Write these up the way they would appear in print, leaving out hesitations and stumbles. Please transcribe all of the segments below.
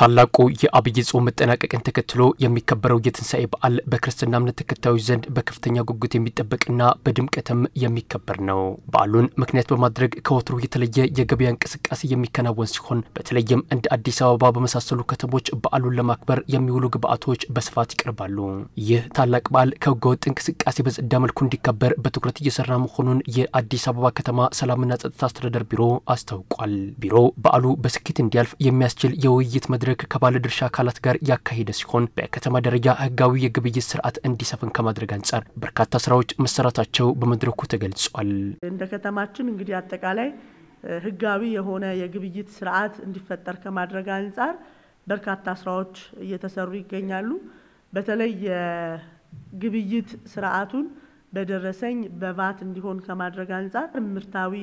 ታላቁ የአብይ ጾም መጠናቀቅን ተከትሎ የሚከበረው የትንሳኤ በዓል በክርስትና እምነት ተከታዮች ዘንድ በከፍተኛ ጉጉት የሚጠበቅና በድምቀትም የሚከበር ነው። በዓሉን ምክንያት በማድረግ ከወትሮ የተለየ የገበያ እንቅስቃሴ የሚከናወን ሲሆን በተለይም እንደ አዲስ አበባ በመሳሰሉ ከተሞች በዓሉን ለማክበር የሚውሉ ግብአቶች በስፋት ይቀርባሉ። ይህ ታላቅ በዓል ከህገወጥ እንቅስቃሴ በጸዳ መልኩ እንዲከበር በትኩረት እየሰራ መሆኑን የአዲስ አበባ ከተማ ሰላምና ጸጥታ አስተዳደር ቢሮ አስታውቋል። ቢሮው በዓሉ በስኬት እንዲያልፍ የሚያስችል የውይይት መድረክ ከባለድርሻ አካላት ጋር ያካሄደ ሲሆን በከተማ ደረጃ ህጋዊ የግብይት ስርዓት እንዲሰፍን ከማድረግ አንጻር በርካታ ስራዎች መሰራታቸው በመድረኩ ተገልጿል። እንደ ከተማችን እንግዲህ አጠቃላይ ህጋዊ የሆነ የግብይት ስርዓት እንዲፈጠር ከማድረግ አንጻር በርካታ ስራዎች እየተሰሩ ይገኛሉ። በተለይ የግብይት ስርዓቱን በደረሰኝ በቫት እንዲሆን ከማድረግ አንጻር ምርታዊ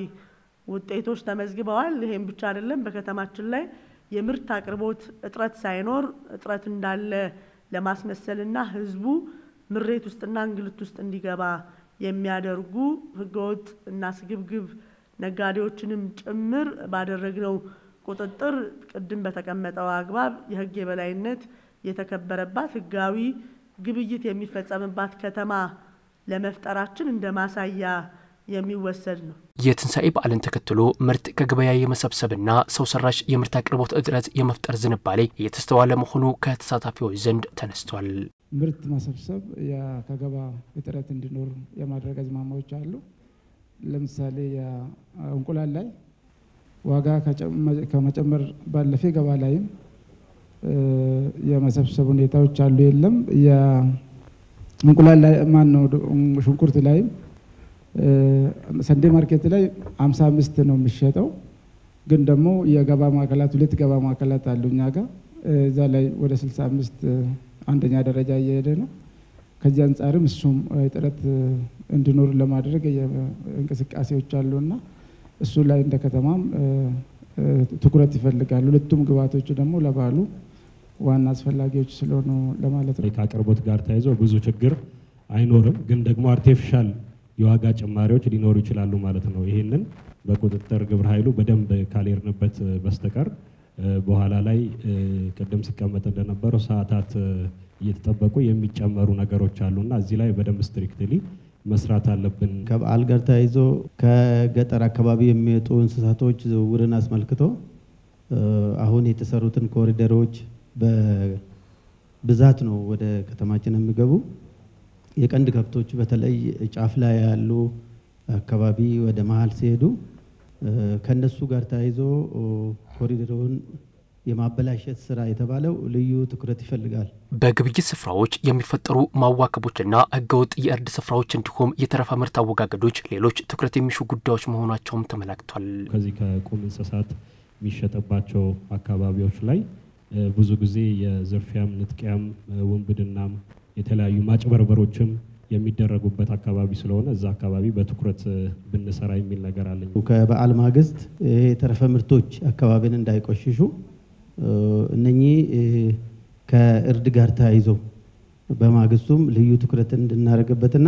ውጤቶች ተመዝግበዋል። ይሄን ብቻ አይደለም፣ በከተማችን ላይ የምርት አቅርቦት እጥረት ሳይኖር እጥረት እንዳለ ለማስመሰልና ህዝቡ ምሬት ውስጥና እንግልት ውስጥ እንዲገባ የሚያደርጉ ህገወጥ እና ስግብግብ ነጋዴዎችንም ጭምር ባደረግነው ቁጥጥር ቅድም በተቀመጠው አግባብ የህግ የበላይነት የተከበረባት ህጋዊ ግብይት የሚፈጸምባት ከተማ ለመፍጠራችን እንደ ማሳያ የሚወሰድ ነው። የትንሳኤ በዓልን ተከትሎ ምርት ከገበያ የመሰብሰብና ሰው ሰራሽ የምርት አቅርቦት እጥረት የመፍጠር ዝንባሌ እየተስተዋለ መሆኑ ከተሳታፊዎች ዘንድ ተነስቷል። ምርት መሰብሰብ ከገበያ እጥረት እንዲኖር የማድረግ አዝማሚያዎች አሉ። ለምሳሌ እንቁላል ላይ ዋጋ ከመጨመር ባለፈ ገበያ ላይም የመሰብሰብ ሁኔታዎች አሉ። የለም የእንቁላል ላይ ሽንኩርት ላይ ሰንዴ ማርኬት ላይ 55 ነው የሚሸጠው። ግን ደግሞ የገበያ ማዕከላት ሁለት ገበያ ማዕከላት አሉኛ ጋር እዛ ላይ ወደ 65 አንደኛ ደረጃ እየሄደ ነው። ከዚህ አንፃርም እሱም እጥረት እንዲኖር ለማድረግ እንቅስቃሴዎች አሉና እሱ ላይ እንደ ከተማም ትኩረት ይፈልጋሉ። ሁለቱም ግብአቶች ደግሞ ለበዓሉ ዋና አስፈላጊዎች ስለሆኑ ለማለት ነው። ከአቅርቦት ጋር ተያይዞ ብዙ ችግር አይኖርም፣ ግን ደግሞ አርቲፊሻል የዋጋ ጭማሪዎች ሊኖሩ ይችላሉ ማለት ነው። ይሄንን በቁጥጥር ግብረ ኃይሉ በደንብ ካልሄድንበት በስተቀር በኋላ ላይ ቀደም ሲቀመጥ እንደነበረው ሰዓታት እየተጠበቁ የሚጨመሩ ነገሮች አሉና እዚህ ላይ በደንብ ስትሪክትሊ መስራት አለብን። ከበዓል ጋር ተያይዞ ከገጠር አካባቢ የሚወጡ እንስሳቶች ዝውውርን አስመልክቶ አሁን የተሰሩትን ኮሪደሮች በብዛት ነው ወደ ከተማችን የሚገቡ። የቀንድ ከብቶች በተለይ ጫፍ ላይ ያሉ አካባቢ ወደ መሃል ሲሄዱ ከነሱ ጋር ተያይዞ ኮሪደሩን የማበላሸት ስራ የተባለው ልዩ ትኩረት ይፈልጋል። በግብይት ስፍራዎች የሚፈጠሩ ማዋከቦችና ህገወጥ የእርድ ስፍራዎች እንዲሁም የተረፈ ምርት አወጋገዶች ሌሎች ትኩረት የሚሹ ጉዳዮች መሆናቸውም ተመላክቷል። ከዚህ ከቁም እንስሳት የሚሸጥባቸው አካባቢዎች ላይ ብዙ ጊዜ የዝርፊያም ንጥቂያም ውንብድናም የተለያዩ ማጭበርበሮችም የሚደረጉበት አካባቢ ስለሆነ እዛ አካባቢ በትኩረት ብንሰራ የሚል ነገር አለኝ። ከበዓል ማግስት የተረፈ ምርቶች አካባቢን እንዳይቆሽሹ እነኚህ ከእርድ ጋር ተያይዞ በማግስቱም ልዩ ትኩረት እንድናደርግበትና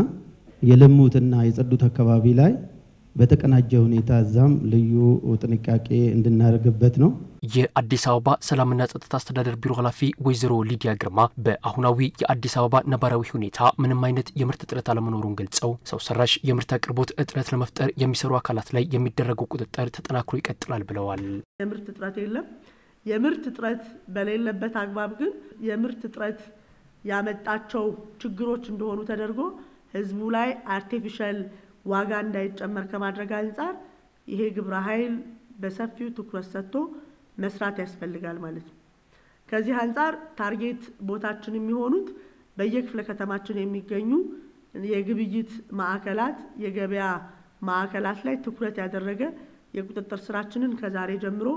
የለሙትና የጸዱት አካባቢ ላይ በተቀናጀ ሁኔታ እዛም ልዩ ጥንቃቄ እንድናደርግበት ነው። የአዲስ አበባ ሰላምና ጸጥታ አስተዳደር ቢሮ ኃላፊ ወይዘሮ ሊዲያ ግርማ በአሁናዊ የአዲስ አበባ ነባራዊ ሁኔታ ምንም አይነት የምርት እጥረት አለመኖሩን ገልጸው ሰው ሰራሽ የምርት አቅርቦት እጥረት ለመፍጠር የሚሰሩ አካላት ላይ የሚደረገው ቁጥጥር ተጠናክሮ ይቀጥላል ብለዋል። የምርት እጥረት የለም። የምርት እጥረት በሌለበት አግባብ ግን የምርት እጥረት ያመጣቸው ችግሮች እንደሆኑ ተደርጎ ህዝቡ ላይ አርቲፊሻል ዋጋ እንዳይጨመር ከማድረግ አንጻር ይሄ ግብረ ኃይል በሰፊው ትኩረት ሰጥቶ መስራት ያስፈልጋል ማለት ነው። ከዚህ አንጻር ታርጌት ቦታችን የሚሆኑት በየክፍለ ከተማችን የሚገኙ የግብይት ማዕከላት የገበያ ማዕከላት ላይ ትኩረት ያደረገ የቁጥጥር ስራችንን ከዛሬ ጀምሮ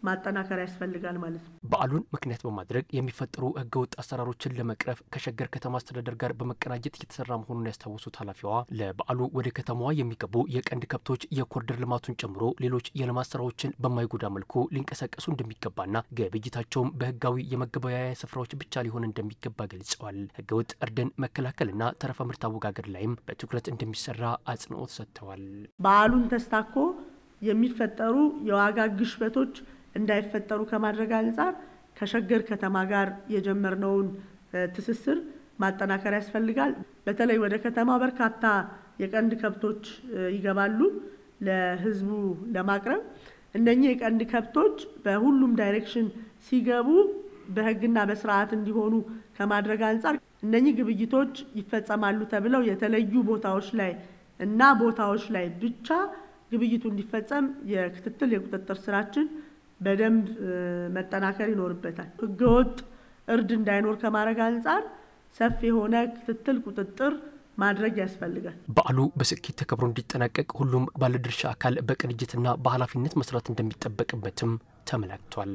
ማጠናከር ያስፈልጋል ማለት ነው። በዓሉን ምክንያት በማድረግ የሚፈጠሩ ህገወጥ አሰራሮችን ለመቅረፍ ከሸገር ከተማ አስተዳደር ጋር በመቀናጀት እየተሰራ መሆኑን ያስታወሱት ኃላፊዋ ለበዓሉ ወደ ከተማዋ የሚገቡ የቀንድ ከብቶች የኮሪደር ልማቱን ጨምሮ ሌሎች የልማት ስራዎችን በማይጎዳ መልኩ ሊንቀሳቀሱ እንደሚገባና ግብይታቸውም በህጋዊ የመገበያያ ስፍራዎች ብቻ ሊሆን እንደሚገባ ገልጸዋል። ህገወጥ እርድን መከላከልና ተረፈ ምርት አወጋገድ ላይም በትኩረት እንደሚሰራ አጽንኦት ሰጥተዋል። በዓሉን ተስታኮ የሚፈጠሩ የዋጋ ግሽበቶች እንዳይፈጠሩ ከማድረግ አንጻር ከሸገር ከተማ ጋር የጀመርነውን ትስስር ማጠናከር ያስፈልጋል። በተለይ ወደ ከተማ በርካታ የቀንድ ከብቶች ይገባሉ ለህዝቡ ለማቅረብ። እነኚህ የቀንድ ከብቶች በሁሉም ዳይሬክሽን ሲገቡ በህግና በስርዓት እንዲሆኑ ከማድረግ አንፃር እነኚህ ግብይቶች ይፈጸማሉ ተብለው የተለዩ ቦታዎች ላይ ብቻ ግብይቱ እንዲፈጸም የክትትል የቁጥጥር ስራችን በደንብ መጠናከር ይኖርበታል። ህገወጥ እርድ እንዳይኖር ከማድረግ አንፃር ሰፊ የሆነ ክትትል ቁጥጥር ማድረግ ያስፈልጋል። በዓሉ በስኬት ተከብሮ እንዲጠናቀቅ ሁሉም ባለድርሻ አካል በቅንጅትና በኃላፊነት መስራት እንደሚጠበቅበትም ተመላክቷል።